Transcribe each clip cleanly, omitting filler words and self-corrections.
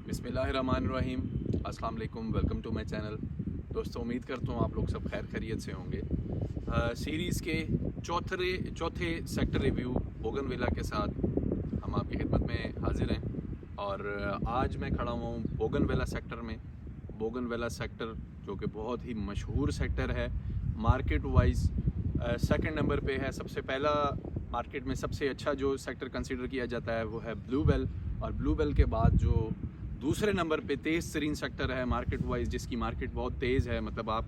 बिस्मिल्लाहिर्रहमानिर्रहीम, अस्सलाम वालेकुम, वेलकम टू माय चैनल। दोस्तों, उम्मीद करता हूँ आप लोग सब खैर खैरियत से होंगे। सीरीज़ के चौथे सेक्टर रिव्यू बोगनविला के साथ हम आपकी खिदमत में हाजिर हैं और आज मैं खड़ा हूँ बोगनविला सेक्टर में। बोगनविला सेक्टर जो कि बहुत ही मशहूर सेक्टर है, मार्केट वाइज सेकंड नंबर पे है। सबसे पहला मार्केट में सबसे अच्छा जो सेक्टर कंसीडर किया जाता है वो है ब्लू बेल, और ब्लू बेल के बाद जो दूसरे नंबर पे तेज़ तरीन सेक्टर है मार्केट वाइज, जिसकी मार्केट बहुत तेज़ है। मतलब आप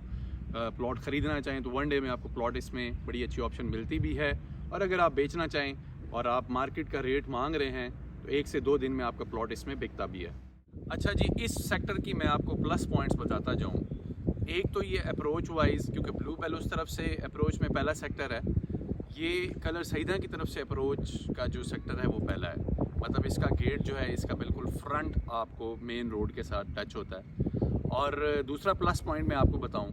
प्लॉट ख़रीदना चाहें तो वन डे में आपको प्लॉट इसमें बड़ी अच्छी ऑप्शन मिलती भी है, और अगर आप बेचना चाहें और आप मार्केट का रेट मांग रहे हैं तो 1 से 2 दिन में आपका प्लॉट इसमें बिकता भी है। अच्छा जी, इस सेक्टर की मैं आपको प्लस पॉइंट्स बताता जाऊँ। एक तो ये अप्रोच वाइज, क्योंकि ब्लू बेल उस तरफ से अप्रोच में पहला सेक्टर है, ये कलर सईदा की तरफ से अप्रोच का जो सेक्टर है वो पहला है। मतलब इसका गेट जो है इसका बिल्कुल फ्रंट आपको मेन रोड के साथ टच होता है। और दूसरा प्लस पॉइंट मैं आपको बताऊं,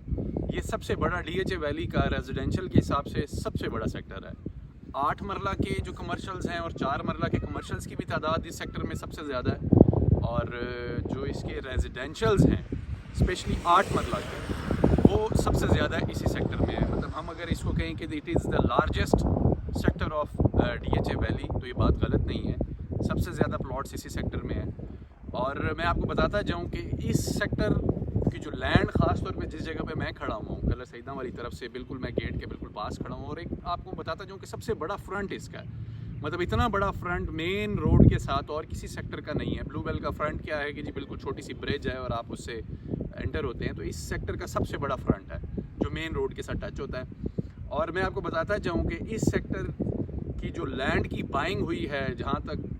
ये सबसे बड़ा डीएचए वैली का रेजिडेंशियल के हिसाब से सबसे बड़ा सेक्टर है। 8 मरला के जो कमर्शल्स हैं और 4 मरला के कमर्शल्स की भी तादाद इस सेक्टर में सबसे ज़्यादा है, और जो इसके रेजिडेंशल्स हैं स्पेशली 8 मरला के, वो सबसे ज़्यादा इसी सेक्टर में है। मतलब हम अगर इसको कहें कि it is the largest sector of DHA valley, तो ये बात गलत नहीं है। सबसे ज़्यादा प्लॉट्स इसी सेक्टर में हैं। और मैं आपको बताता जाऊं कि इस सेक्टर की जो लैंड, ख़ास तौर पे जिस जगह पे मैं खड़ा हूँ कलर सईदा वाली तरफ से, बिल्कुल मैं गेट के बिल्कुल पास खड़ा हूँ, और एक आपको बताता जाऊँ कि सबसे बड़ा फ्रंट इसका है। मतलब इतना बड़ा फ्रंट मेन रोड के साथ और किसी सेक्टर का नहीं है। ब्लू बेल का फ्रंट क्या है कि जी बिल्कुल छोटी सी ब्रिज है और आप उससे एंटर होते हैं, तो इस सेक्टर का सबसे बड़ा फ्रंट है जो मेन रोड के साथ टच होता है। और मैं आपको बताता जाऊँ कि इस सेक्टर की जो लैंड की बाइंग हुई है, जहाँ तक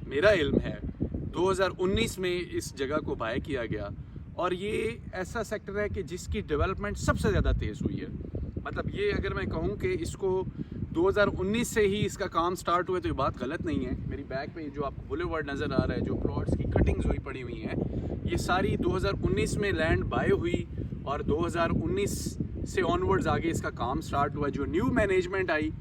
मेरा इल्म है, 2019 में इस जगह को बाय किया गया, और ये ऐसा सेक्टर है कि जिसकी डेवलपमेंट सबसे ज़्यादा तेज़ हुई है। मतलब ये अगर मैं कहूँ कि इसको 2019 से ही इसका काम स्टार्ट हुआ तो ये बात गलत नहीं है। मेरी बैक पे जो आपको बुलेवर्ड नज़र आ रहा है, जो प्लॉट्स की कटिंग्स हुई पड़ी हुई हैं, ये सारी 2019 में लैंड बाय हुई, और 2019 से ऑनवर्ड्स आगे इसका काम स्टार्ट हुआ। जो न्यू मैनेजमेंट आई,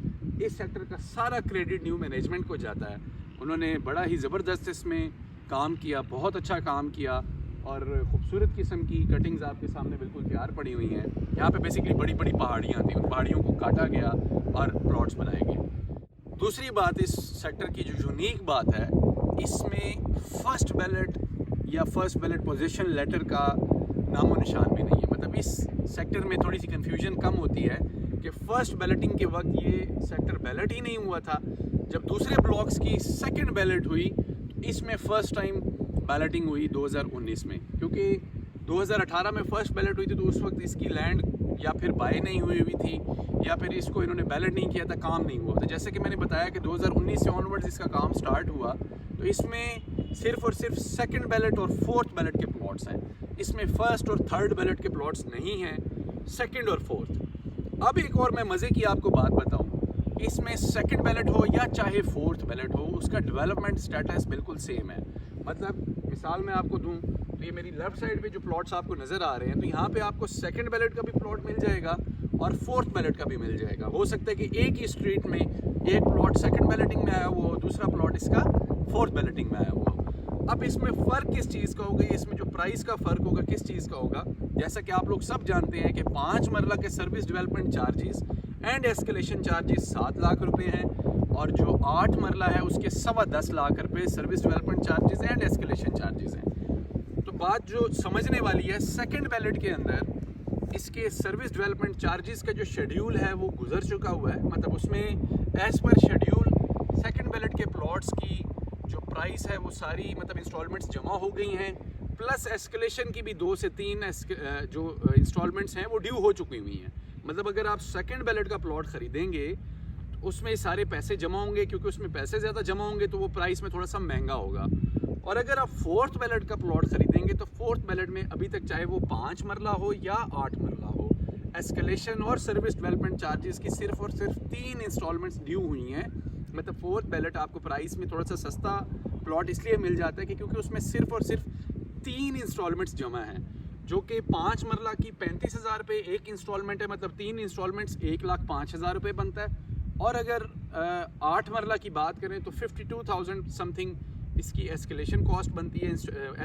इस सेक्टर का सारा क्रेडिट न्यू मैनेजमेंट को जाता है। उन्होंने बड़ा ही ज़बरदस्त इसमें काम किया, बहुत अच्छा काम किया, और खूबसूरत किस्म की कटिंग्स आपके सामने बिल्कुल तैयार पड़ी हुई हैं। यहाँ पे बेसिकली बड़ी बड़ी पहाड़ियाँ थी, उन पहाड़ियों को काटा गया और प्लॉट्स बनाए गए। दूसरी बात, इस सेक्टर की जो यूनिक बात है, इसमें फर्स्ट बैलेट या फर्स्ट बैलेट पोजीशन लेटर का नामो निशान भी नहीं है। मतलब इस सेक्टर में थोड़ी सी कन्फ्यूजन कम होती है कि फ़र्स्ट बैलेटिंग के वक्त ये सेक्टर बैलेट ही नहीं हुआ था। जब दूसरे ब्लॉक्स की सेकंड बैलेट हुई तो इसमें फ़र्स्ट टाइम बैलेटिंग हुई 2019 में, क्योंकि 2018 में फ़र्स्ट बैलेट हुई थी तो उस वक्त इसकी लैंड या फिर बाय नहीं हुई थी, या फिर इसको इन्होंने बैलेट नहीं किया था, काम नहीं हुआ था। जैसे कि मैंने बताया कि 2019 से ऑनवर्ड्स इसका काम स्टार्ट हुआ, तो इसमें सिर्फ और सिर्फ सेकंड बैलेट और फोर्थ बैलेट के प्लॉट्स हैं। इसमें फर्स्ट और थर्ड बैलेट के प्लॉट्स नहीं हैं, सेकंड और फोर्थ। अब एक और मैं मज़े की आपको बात बताऊं, इसमें सेकंड बैलेट हो या चाहे फोर्थ बैलेट हो, उसका डेवलपमेंट स्टेटस बिल्कुल सेम है। मतलब मिसाल मैं आपको दूं तो ये मेरी लेफ़्ट साइड पे जो प्लॉट्स आपको नज़र आ रहे हैं, तो यहाँ पे आपको सेकंड बैलेट का भी प्लॉट मिल जाएगा और फोर्थ बैलेट का भी मिल जाएगा। हो सकता है कि एक ही स्ट्रीट में एक प्लॉट सेकंड बैलेटिंग में आया हुआ हो, दूसरा प्लॉट इसका फोर्थ बैलेटिंग में आया हुआ हो। अब इसमें फ़र्क किस चीज़ का होगा, इसमें जो प्राइस का फ़र्क होगा किस चीज़ का होगा, जैसा कि आप लोग सब जानते हैं कि 5 मरला के service development charges and escalation charges 7 lakh रुपए हैं, और जो 8 मरला है उसके 10.25 लाख रुपए service development charges and escalation charges हैं। तो बात जो समझने वाली है, सेकंड बैलेट के अंदर इसके सर्विस डेवलपमेंट चार्जेस का जो शेड्यूल है वो गुजर चुका हुआ है। मतलब उसमें as per schedule second ballot के प्लॉट्स की जो प्राइस है वो सारी मतलब इंस्टॉलमेंट्स जमा हो गई हैं, प्लस एस्केलेशन की भी 2 से 3 जो इंस्टॉलमेंट्स हैं वो ड्यू हो चुकी हुई हैं। मतलब अगर आप सेकंड बैलेट का प्लॉट ख़रीदेंगे तो उसमें सारे पैसे जमा होंगे, क्योंकि उसमें पैसे ज़्यादा जमा होंगे तो वो प्राइस में थोड़ा सा महंगा होगा। और अगर आप फोर्थ बैलेट का प्लॉट ख़रीदेंगे तो फोर्थ बैलेट में अभी तक चाहे वो 5 मरला हो या 8 मरला हो, एस्केलेशन और सर्विस डेवलपमेंट चार्जेस की सिर्फ और सिर्फ 3 इंस्टॉलमेंट्स ड्यू हुई हैं। मतलब फोर्थ बैलेट आपको प्राइस में थोड़ा सा सस्ता प्लॉट इसलिए मिल जाता है कि क्योंकि उसमें सिर्फ और सिर्फ 3 इंस्टॉलमेंट्स जमा हैं, जो कि 5 मरला की 35,000 रुपये एक इंस्टॉलमेंट है। मतलब 3 इंस्टॉलमेंट्स 1,05,000 रुपये बनता है। और अगर 8 मरला की बात करें तो 52,000 समथिंग इसकी एस्केलेशन कॉस्ट बनती है,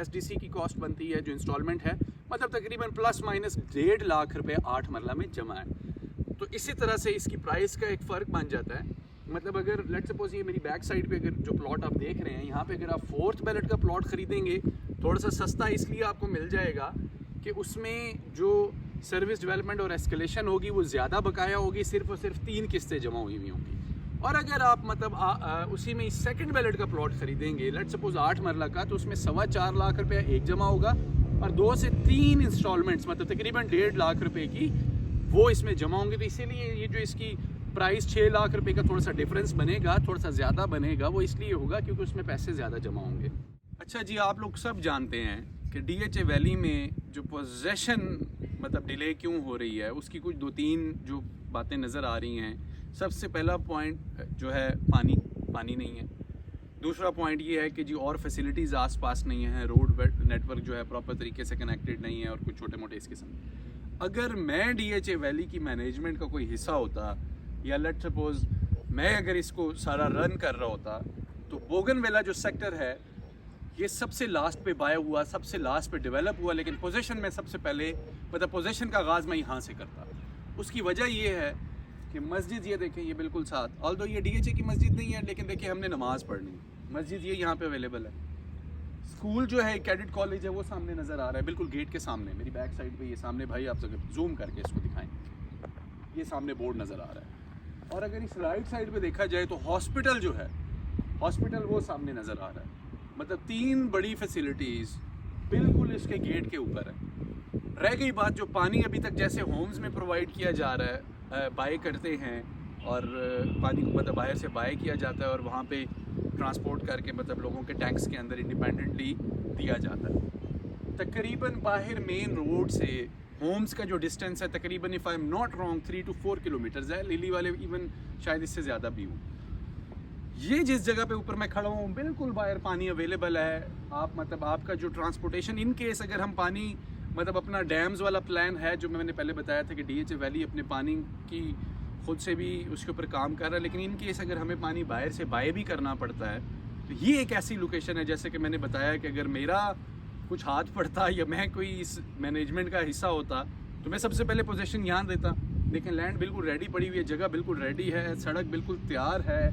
SDC की कॉस्ट बनती है जो इंस्टॉलमेंट है, मतलब तकरीबन प्लस माइनस 1.5 लाख रुपए 8 मरला में जमा है। तो इसी तरह से इसकी प्राइस का एक फ़र्क बन जाता है। मतलब अगर लेट्स सपोज ये मेरी बैक साइड पे अगर जो प्लॉट आप देख रहे हैं, यहाँ पे अगर आप 4th बैलेट का प्लॉट ख़रीदेंगे थोड़ा सा सस्ता इसलिए आपको मिल जाएगा कि उसमें जो सर्विस डेवलपमेंट और एस्केलेशन होगी वो ज़्यादा बकाया होगी, सिर्फ और सिर्फ 3 किस्तें जमा हुई होंगी। और अगर आप मतलब उसी में 2nd बैलेट का प्लॉट खरीदेंगे लेट्स सपोज 8 मरला का, तो उसमें 4.25 लाख रुपया एक जमा होगा और 2 से 3 इंस्टॉलमेंट्स मतलब तकरीबन 1.5 लाख रुपए की वो इसमें जमा होंगे। तो इसीलिए ये जो इसकी प्राइस 6 लाख रुपए का थोड़ा सा डिफरेंस बनेगा, थोड़ा सा ज़्यादा बनेगा, वो इसलिए होगा क्योंकि उसमें पैसे ज़्यादा जमा होंगे। अच्छा जी, आप लोग सब जानते हैं कि DHA वैली में जो पोजेशन मतलब डिले क्यों हो रही है, उसकी कुछ 2-3 जो बातें नज़र आ रही हैं। सबसे पहला पॉइंट जो है पानी नहीं है। दूसरा पॉइंट ये है कि जी और फैसिलिटीज़ आसपास नहीं है, रोड नेटवर्क जो है प्रॉपर तरीके से कनेक्टेड नहीं है और कुछ छोटे मोटे इस किस्म। अगर मैं DHA वैली की मैनेजमेंट का कोई हिस्सा होता या लेट्स सपोज मैं अगर इसको सारा रन कर रहा होता, तो बोगनविला जो सेक्टर है ये सबसे लास्ट पे बाय हुआ, सबसे लास्ट पे डेवलप हुआ, लेकिन पोजीशन में सबसे पहले मतलब पोजीशन का आगाज़ मैं यहाँ से करता। उसकी वजह ये है कि मस्जिद ये देखें, ये बिल्कुल साथ, ऑल्दो ये DHA की मस्जिद नहीं है, लेकिन देखिए हमने नमाज़ पढ़नी, मस्जिद ये यहाँ पे अवेलेबल है। स्कूल जो है कैडेट कॉलेज है वो सामने नज़र आ रहा है, बिल्कुल गेट के सामने, मेरी बैक साइड पे ये सामने, भाई आप जूम करके इसको दिखाएं, ये सामने बोर्ड नज़र आ रहा है। और अगर इस राइट साइड पे देखा जाए तो हॉस्पिटल जो है, हॉस्पिटल वो सामने नज़र आ रहा है। मतलब 3 बड़ी फैसिलिटीज़ बिल्कुल इसके गेट के ऊपर है। रह गई बात जो पानी अभी तक जैसे होम्स में प्रोवाइड किया जा रहा है, बाय करते हैं और पानी को मतलब बाहर से बाय किया जाता है और वहाँ पे ट्रांसपोर्ट करके मतलब लोगों के टैंक्स के अंदर इंडिपेंडेंटली दिया जाता है। तकरीबन बाहर मेन रोड से होम्स का जो डिस्टेंस है तकरीबन if I am not wrong 3 to 4 kilometres है, लिली वाले इवन शायद इससे ज़्यादा भी हो। ये जिस जगह पे ऊपर मैं खड़ा हूँ बिल्कुल बाहर पानी अवेलेबल है। आप मतलब आपका जो ट्रांसपोर्टेशन इन केस अगर हम पानी मतलब अपना डैम्स वाला प्लान है जो मैंने पहले बताया था कि DHA वैली अपने पानी की खुद से भी उसके ऊपर काम कर रहा है, लेकिन इन केस अगर हमें पानी बाहर से बाय भी करना पड़ता है तो ये एक ऐसी लोकेशन है जैसे कि मैंने बताया कि अगर मेरा कुछ हाथ पड़ता या मैं कोई इस मैनेजमेंट का हिस्सा होता तो मैं सबसे पहले पोजीशन यहाँ देता। लेकिन लैंड बिल्कुल रेडी पड़ी हुई है, जगह बिल्कुल रेडी है, सड़क बिल्कुल तैयार है,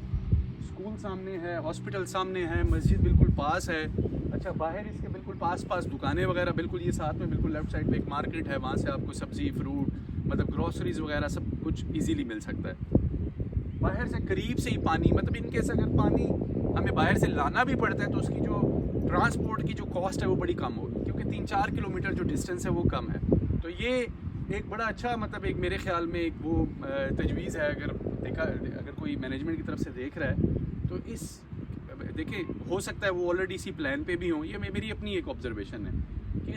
स्कूल सामने है, हॉस्पिटल सामने है, मस्जिद बिल्कुल पास है। अच्छा, बाहर इसके बिल्कुल पास दुकानें वगैरह बिल्कुल ये साथ में बिल्कुल लेफ्ट साइड पे एक मार्केट है, वहाँ से आपको सब्ज़ी फ्रूट मतलब ग्रॉसरीज वगैरह सब कुछ इजीली मिल सकता है। बाहर से करीब से ही पानी मतलब इन केस अगर पानी हमें बाहर से लाना भी पड़ता है तो उसकी जो ट्रांसपोर्ट की जो कॉस्ट है वो बड़ी कम होगी, क्योंकि 3-4 किलोमीटर जो डिस्टेंस है वो कम है। तो ये एक बड़ा अच्छा मतलब एक मेरे ख्याल में एक वो तजवीज़ है। अगर कोई मैनेजमेंट की तरफ से देख रहा है तो इस देखिए हो सकता है वो ऑलरेडी इसी प्लान पे भी हों। ये मेरी अपनी एक ऑब्जर्वेशन है कि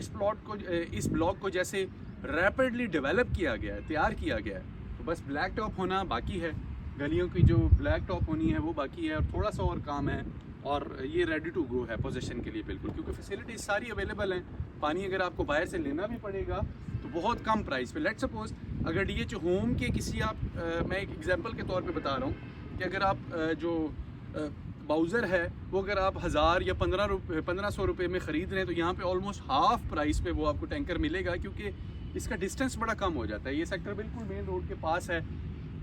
इस ब्लॉक को जैसे रैपिडली डेवलप किया गया है, तैयार किया गया है, तो बस ब्लैक टॉप होना बाकी है, गलियों की जो ब्लैक टॉप होनी है वो बाकी है और थोड़ा सा और काम है और ये रेडी टू गो है पोजीशन के लिए बिल्कुल, क्योंकि फैसिलिटीज सारी अवेलेबल हैं। पानी अगर आपको बाहर से लेना भी पड़ेगा तो बहुत कम प्राइस पे। लेट सपोज अगर DHA होम के किसी मैं एक एग्जांपल के तौर पे बता रहा हूँ कि अगर आप जो बाउज़र है वो अगर आप 1000 या 1500 रुपये में ख़रीद रहे हैं तो यहाँ पे ऑलमोस्ट हाफ प्राइस पे वो आपको टैंकर मिलेगा, क्योंकि इसका डिस्टेंस बड़ा कम हो जाता है। ये सेक्टर बिल्कुल मेन रोड के पास है,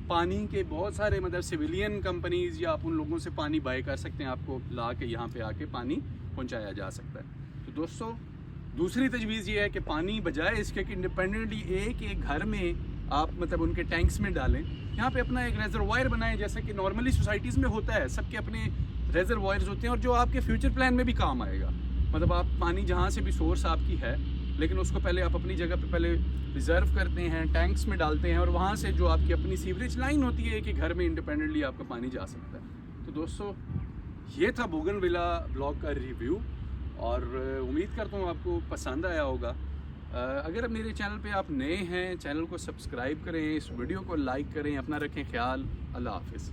पानी के बहुत सारे मतलब सिविलियन कंपनीज़ या आप उन लोगों से पानी बाय कर सकते हैं, आपको ला के यहाँ पे आके पानी पहुँचाया जा सकता है। तो दोस्तों दूसरी तजवीज़ ये है कि पानी बजाय इसके कि इंडिपेंडेंटली एक घर में आप मतलब उनके टैंक्स में डालें, यहाँ पे अपना एक रेजरवायर बनाएं, जैसा कि नॉर्मली सोसाइटीज़ में होता है, सबके अपने रेजरवायर्स होते हैं और जो आपके फ्यूचर प्लान में भी काम आएगा। मतलब आप पानी जहाँ से भी सोर्स आपकी है, लेकिन उसको पहले आप अपनी जगह पे पहले रिज़र्व करते हैं, टैंक्स में डालते हैं और वहाँ से जो आपकी अपनी सीवरेज लाइन होती है कि घर में इंडिपेंडेंटली आपका पानी जा सकता है। तो दोस्तों ये था बोगनविला ब्लॉग का रिव्यू और उम्मीद करता हूँ आपको पसंद आया होगा। अगर मेरे चैनल पे आप नए हैं, चैनल को सब्सक्राइब करें, इस वीडियो को लाइक करें, अपना रखें ख्याल। अल्लाह हाफिज़।